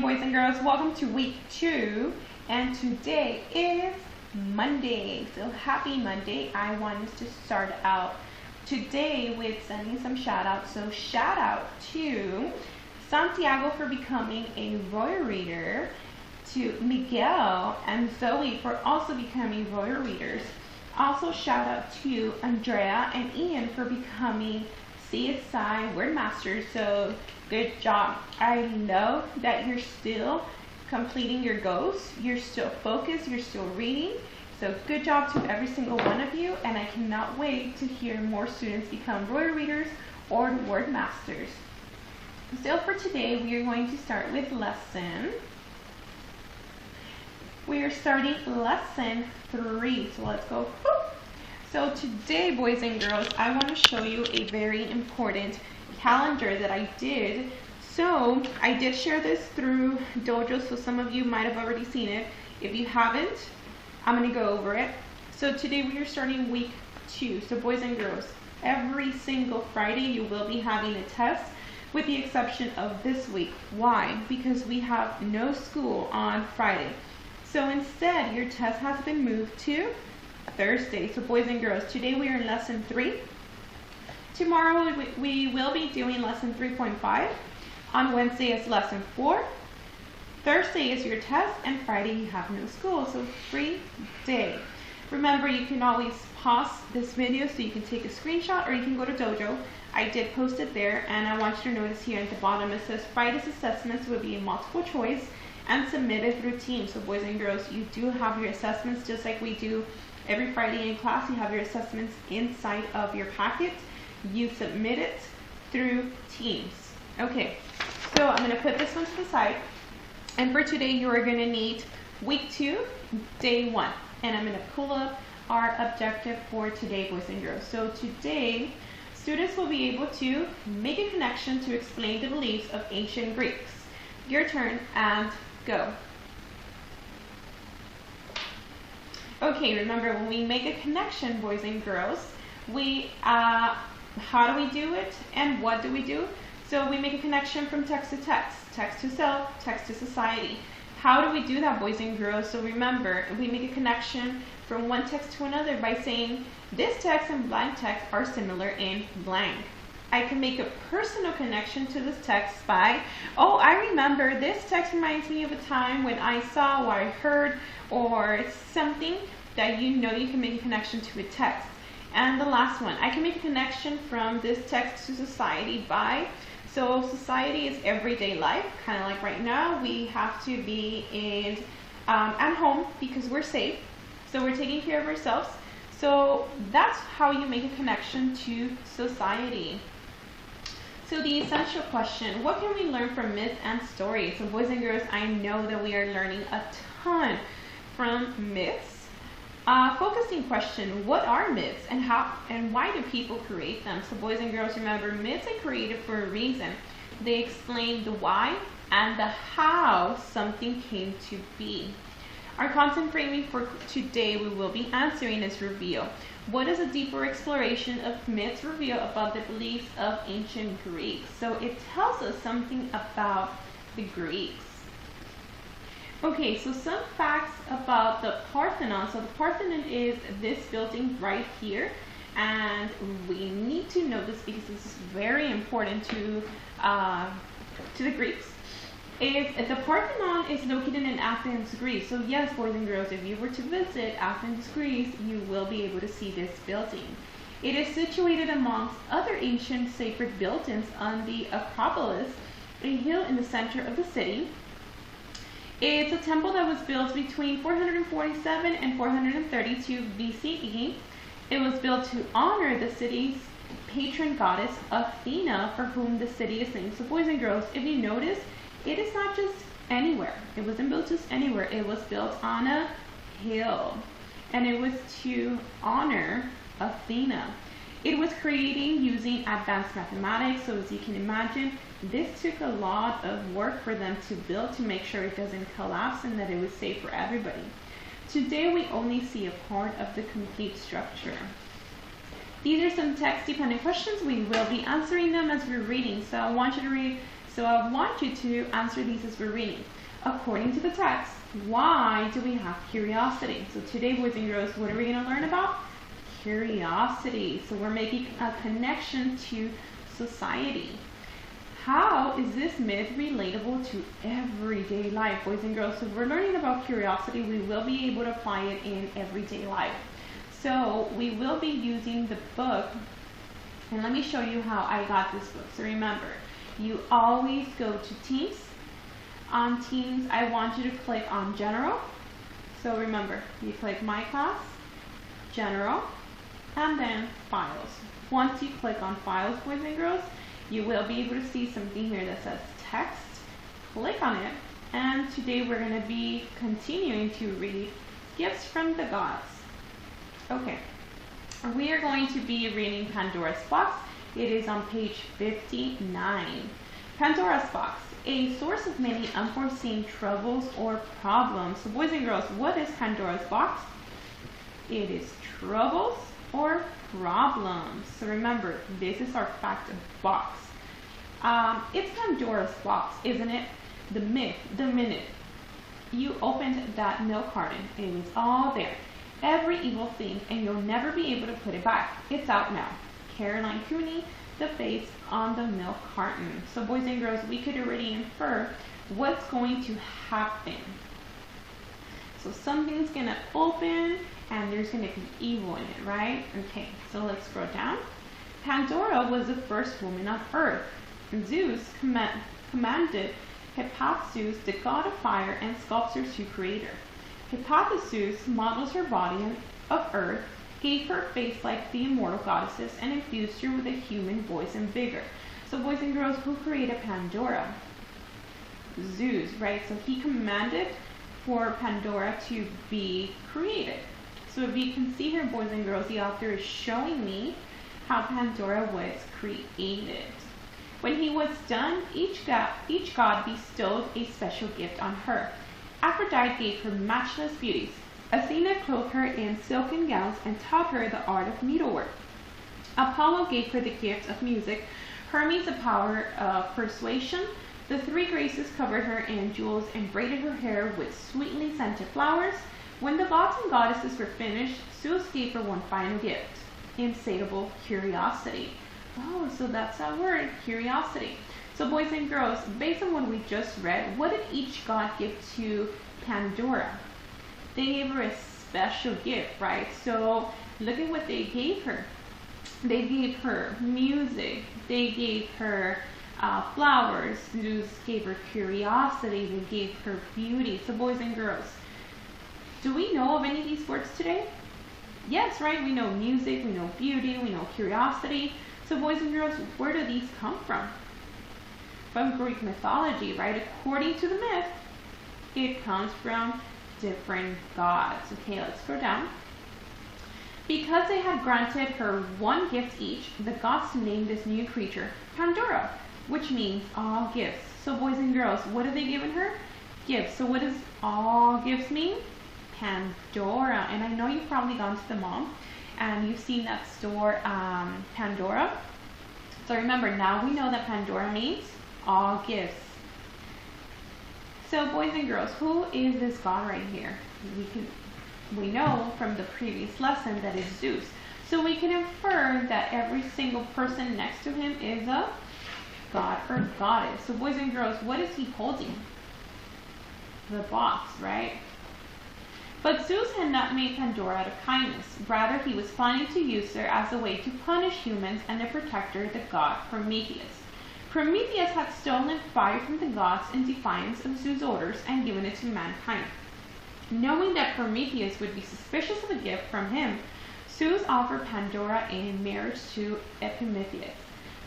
morning, boys and girls. Welcome to week 2, and today is Monday. So happy Monday. I wanted to start out today with sending some shout outs. So shout out to Santiago for becoming a Royal Reader, to Miguel and Zoe for also becoming Royal Readers. Also shout out to Andrea and Ian for becoming CSI Wordmasters. So good job. I know that you're still completing your goals. You're still focused. You're still reading. So good job to every single one of you. And I cannot wait to hear more students become Royal Readers or Wordmasters. So for today, we are going to start with lesson. We are starting lesson 3. So let's go. So today, boys and girls, I want to show you a very important calendar that I did. So I did share this through Dojo, so some of you might have already seen it. If you haven't, I'm going to go over it. So today we are starting week 2. So boys and girls, every single Friday you will be having a test, with the exception of this week. Why? Because we have no school on Friday. So instead, your test has been moved to Thursday. So boys and girls, today we are in lesson 3. Tomorrow we will be doing lesson 3.5. On Wednesday is lesson 4. Thursday is your test, and Friday you have no school. So free day. Remember, you can always pause this video so you can take a screenshot, or you can go to Dojo. I did post it there, and I want you to notice here at the bottom it says Friday's assessments will be a multiple choice and submitted through Teams. So boys and girls, you do have your assessments just like we do every Friday in class. You have your assessments inside of your packet. You submit it through Teams. Okay, so I'm going to put this one to the side. And for today, you are going to need week 2, day 1. And I'm going to pull up our objective for today, boys and girls. So today, students will be able to make a connection to explain the beliefs of ancient Greeks. Your turn, and go. Okay, remember when we make a connection, boys and girls, how do we do it and what do we do? So we make a connection from text to text, text to self, text to society. How do we do that, boys and girls? So remember, we make a connection from one text to another by saying this text and blank text are similar in blank. I can make a personal connection to this text by, oh, I remember this text reminds me of a time when I saw or I heard, or something that you know you can make a connection to a text. And the last one, I can make a connection from this text to society by, so society is everyday life, kind of like right now, we have to be at home because we're safe, so we're taking care of ourselves. So that's how you make a connection to society. So the essential question, what can we learn from myths and stories? So boys and girls, I know that we are learning a ton from myths. Focusing question, what are myths and how and why do people create them? So boys and girls, remember, myths are created for a reason. They explain the why and the how something came to be. Our content framing for today we will be answering is reveal. What is a deeper exploration of myths reveal about the beliefs of ancient Greeks? So it tells us something about the Greeks. Okay, so some facts about the Parthenon. So the Parthenon is this building right here, and we need to know this because this is very important to the Greeks. The Parthenon is located in Athens, Greece. So yes, boys and girls, if you were to visit Athens, Greece, you will be able to see this building. It is situated amongst other ancient sacred buildings on the Acropolis, a hill in the center of the city. It's a temple that was built between 447 and 432 BCE. It was built to honor the city's patron goddess Athena, for whom the city is named. So boys and girls, if you notice, it is not just anywhere. It wasn't built just anywhere. It was built on a hill, and it was to honor Athena. It was created using advanced mathematics, so as you can imagine, this took a lot of work for them to build to make sure it doesn't collapse and that it was safe for everybody. Today we only see a part of the complete structure. These are some text-dependent questions. We will be answering them as we're reading, so I want you to So I want you to answer these as we're reading. According to the text, why do we have curiosity? So today, boys and girls, what are we going to learn about? Curiosity. So we're making a connection to society. How is this myth relatable to everyday life, boys and girls? So if we're learning about curiosity, we will be able to apply it in everyday life. So we will be using the book, and let me show you how I got this book. So remember, you always go to Teams. On Teams, I want you to click on General. So remember, you click My Class, General, and then Files. Once you click on Files, boys and girls, you will be able to see something here that says Text. Click on it, and today we're going to be continuing to read Gifts from the Gods. Okay, we are going to be reading Pandora's Box. It is on page 59. Pandora's Box, a source of many unforeseen troubles or problems. So boys and girls, what is Pandora's Box? It is troubles or problems. So remember, this is our fact box. It's Pandora's box, isn't it? The myth, the minute you opened that milk carton, it was all there. Every evil thing, and you'll never be able to put it back. It's out now. Caroline Cooney, the face on the milk carton. So boys and girls, we could already infer what's going to happen. So something's going to open, and there's going to be evil in it, right? Okay, so let's scroll down. Pandora was the first woman on earth. Zeus commanded Hephaestus, the god of fire and sculptor, to create her. Hephaestus models her body of earth, gave her a face like the immortal goddesses, and infused her with a human voice and vigor. So boys and girls, who created Pandora? Zeus, right? So he commanded for Pandora to be created. So if you can see here, boys and girls, the author is showing me how Pandora was created. When he was done, each god bestowed a special gift on her. Aphrodite gave her matchless beauties. Athena clothed her in silken gowns and taught her the art of needlework. Apollo gave her the gift of music, Hermes the power of persuasion. The three Graces covered her in jewels and braided her hair with sweetly scented flowers. When the gods and goddesses were finished, Zeus gave her one final gift, insatiable curiosity. Oh, so that's that word, curiosity. So boys and girls, based on what we just read, what did each god give to Pandora? They gave her a special gift, right? So look at what they gave her. They gave her music. They gave her flowers. Zeus gave her curiosity. They gave her beauty. So boys and girls, do we know of any of these words today? Yes, right? We know music, we know beauty, we know curiosity. So boys and girls, where do these come from? From Greek mythology, right? According to the myth, it comes from different gods. Okay, let's go down. Because they had granted her one gift each, the gods named this new creature Pandora, which means all gifts. So boys and girls, what have they given her? Gifts. So what does all gifts mean? Pandora. And I know you've probably gone to the mall and you've seen that store, Pandora. So remember, now we know that Pandora means all gifts. So boys and girls, who is this god right here? We know from the previous lesson that it's Zeus. So we can infer that every single person next to him is a god or goddess. So boys and girls, what is he holding? The box, right? But Zeus had not made Pandora out of kindness. Rather, he was planning to use her as a way to punish humans and to protect her, the god Prometheus. Prometheus had stolen fire from the gods in defiance of Zeus' orders and given it to mankind. Knowing that Prometheus would be suspicious of a gift from him, Zeus offered Pandora in marriage to Epimetheus,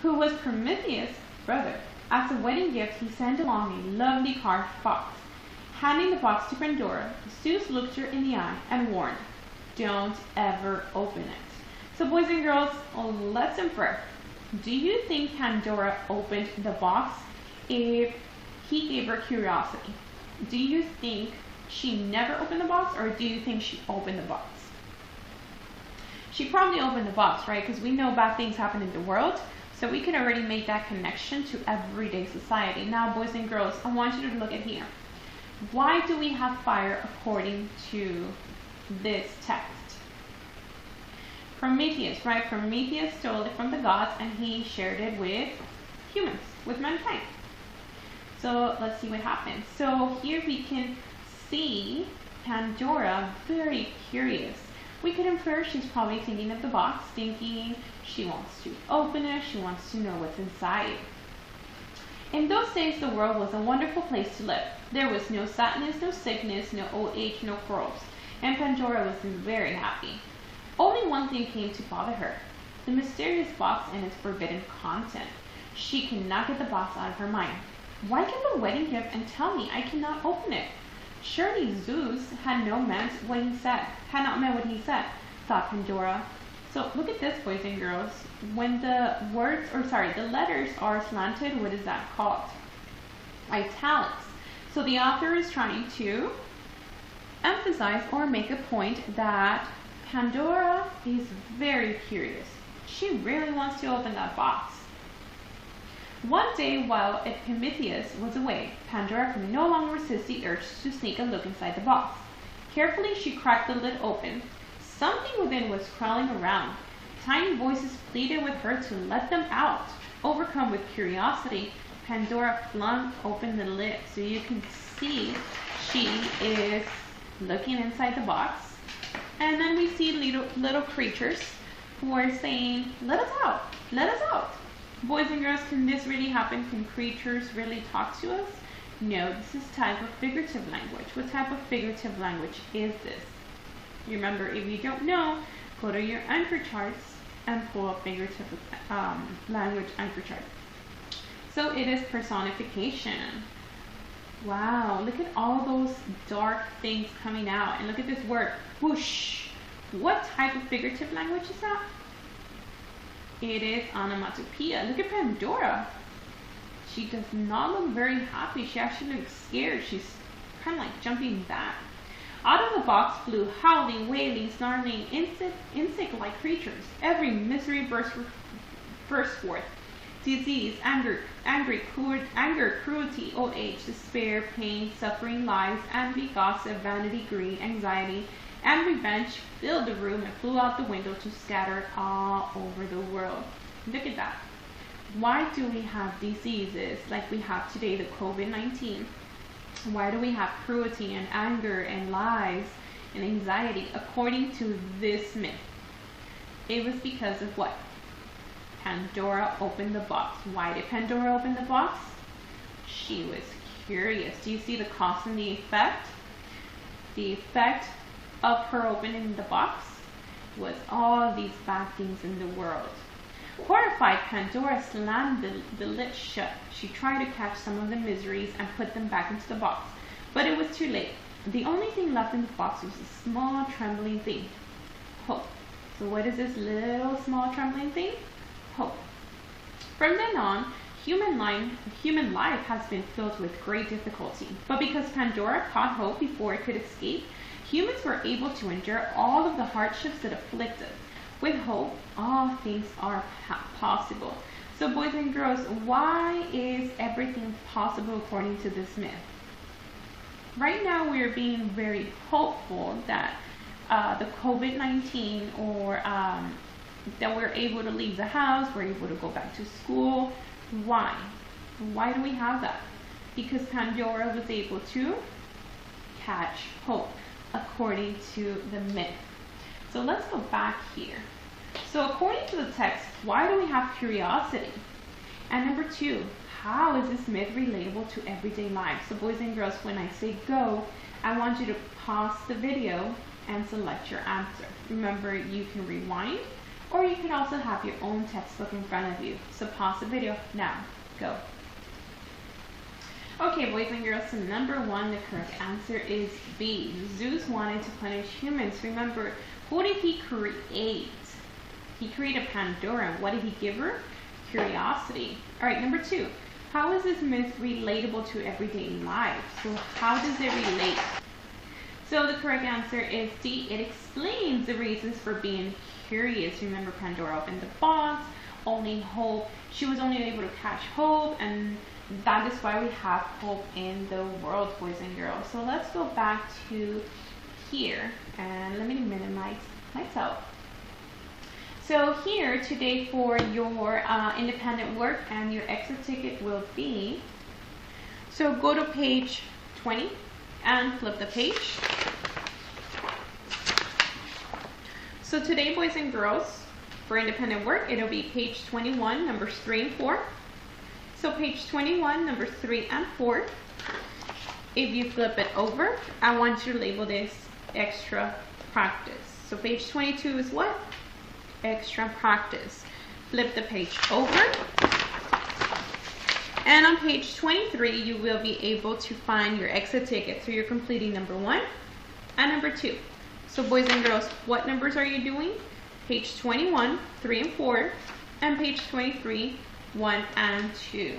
who was Prometheus' brother. As a wedding gift, he sent along a lovely carved box. Handing the box to Pandora, Zeus looked her in the eye and warned, "Don't ever open it." So boys and girls, let's infer. Do you think Pandora opened the box if he gave her curiosity? Do you think she never opened the box, or do you think she opened the box? She probably opened the box, right? Because we know bad things happen in the world. So we can already make that connection to everyday society. Now, boys and girls, I want you to look at here. Why do we have fire according to this text? Prometheus, right? Prometheus stole it from the gods and he shared it with humans, with mankind. So let's see what happens. So here we can see Pandora very curious. We could infer she's probably thinking of the box, thinking she wants to open it, she wants to know what's inside. In those days, the world was a wonderful place to live. There was no sadness, no sickness, no old age, no quarrels, and Pandora was very happy. Only one thing came to bother her, the mysterious box and its forbidden content. She cannot get the box out of her mind. Why give a wedding gift and tell me I cannot open it? Surely Zeus had not meant what he said, thought Pandora. So look at this, boys and girls. When the letters are slanted, what is that called? Italics. So the author is trying to emphasize or make a point that Pandora is very curious. She really wants to open that box. One day, while Epimetheus was away, Pandora could no longer resist the urge to sneak a look inside the box. Carefully, she cracked the lid open. Something within was crawling around. Tiny voices pleaded with her to let them out. Overcome with curiosity, Pandora flung open the lid. So you can see she is looking inside the box. And then we see little creatures who are saying, let us out, let us out. Boys and girls, can this really happen? Can creatures really talk to us? No, this is type of figurative language. What type of figurative language is this? Remember, if you don't know, go to your anchor charts and pull up figurative language anchor chart. So it is personification. Wow, look at all those dark things coming out. And look at this word, whoosh. What type of figurative language is that? It is onomatopoeia. Look at Pandora. She does not look very happy. She actually looks scared. She's kind of like jumping back. Out of the box flew howling, wailing, snarling, insect-like creatures. Every misery burst forth. Disease, anger, cruelty, old age, despair, pain, suffering, lies, envy, gossip, vanity, greed, anxiety, and revenge filled the room and flew out the window to scatter all over the world. Look at that. Why do we have diseases like we have today, the COVID-19? Why do we have cruelty and anger and lies and anxiety? According to this myth, it was because of what? Pandora opened the box. Why did Pandora open the box? She was curious. Do you see the cause and the effect? The effect of her opening the box was all these bad things in the world. Horrified, Pandora slammed the lid shut. She tried to catch some of the miseries and put them back into the box, but it was too late. The only thing left in the box was a small trembling thing, hope. So what is this little small trembling thing? Hope. From then on, human life has been filled with great difficulty, but because Pandora caught hope before it could escape, humans were able to endure all of the hardships that afflict us. With hope, all things are possible. So boys and girls, why is everything possible according to this myth? Right now we are being very hopeful that the COVID-19 or that we're able to leave the house, we're able to go back to school. Why? Why do we have that? Because Pandora was able to catch hope according to the myth. So let's go back here. So according to the text, why do we have curiosity? And number 2, how is this myth relatable to everyday life? So boys and girls, when I say go, I want you to pause the video and select your answer. Remember, you can rewind, or you can also have your own textbook in front of you. So pause the video now. Go. Okay, boys and girls, so number 1, the correct answer is B. Zeus wanted to punish humans. Remember, who did he create? He created Pandora. What did he give her? Curiosity. All right, number 2, how is this myth relatable to everyday life? So how does it relate? So the correct answer is D. It explains the reasons for being curious. Remember, Pandora opened the box. only hope. She was only able to catch hope, and that is why we have hope in the world, boys and girls. So let's go back to here, and let me minimize myself. So here today for your independent work and your exit ticket will be, so go to page 20 and flip the page. So today, boys and girls, for independent work, it'll be page 21, numbers 3 and 4. So page 21, numbers 3 and 4. If you flip it over, I want you to label this extra practice. So page 22 is what? Extra practice. Flip the page over. And on page 23, you will be able to find your exit ticket. So you're completing number 1 and number 2. So boys and girls, what numbers are you doing? Page 21, 3 and 4, and page 23, 1 and 2.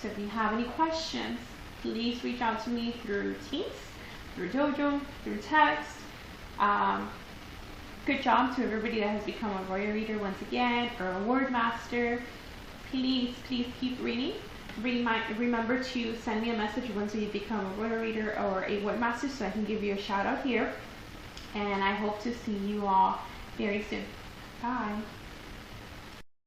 So if you have any questions, please reach out to me through Teams, through Dojo, through text. Good job to everybody that has become a Royal Reader once again, or a Word Master. Please keep reading. Remember to send me a message once you become a Royal Reader or a Word Master so I can give you a shout out here. And I hope to see you all very soon. Bye.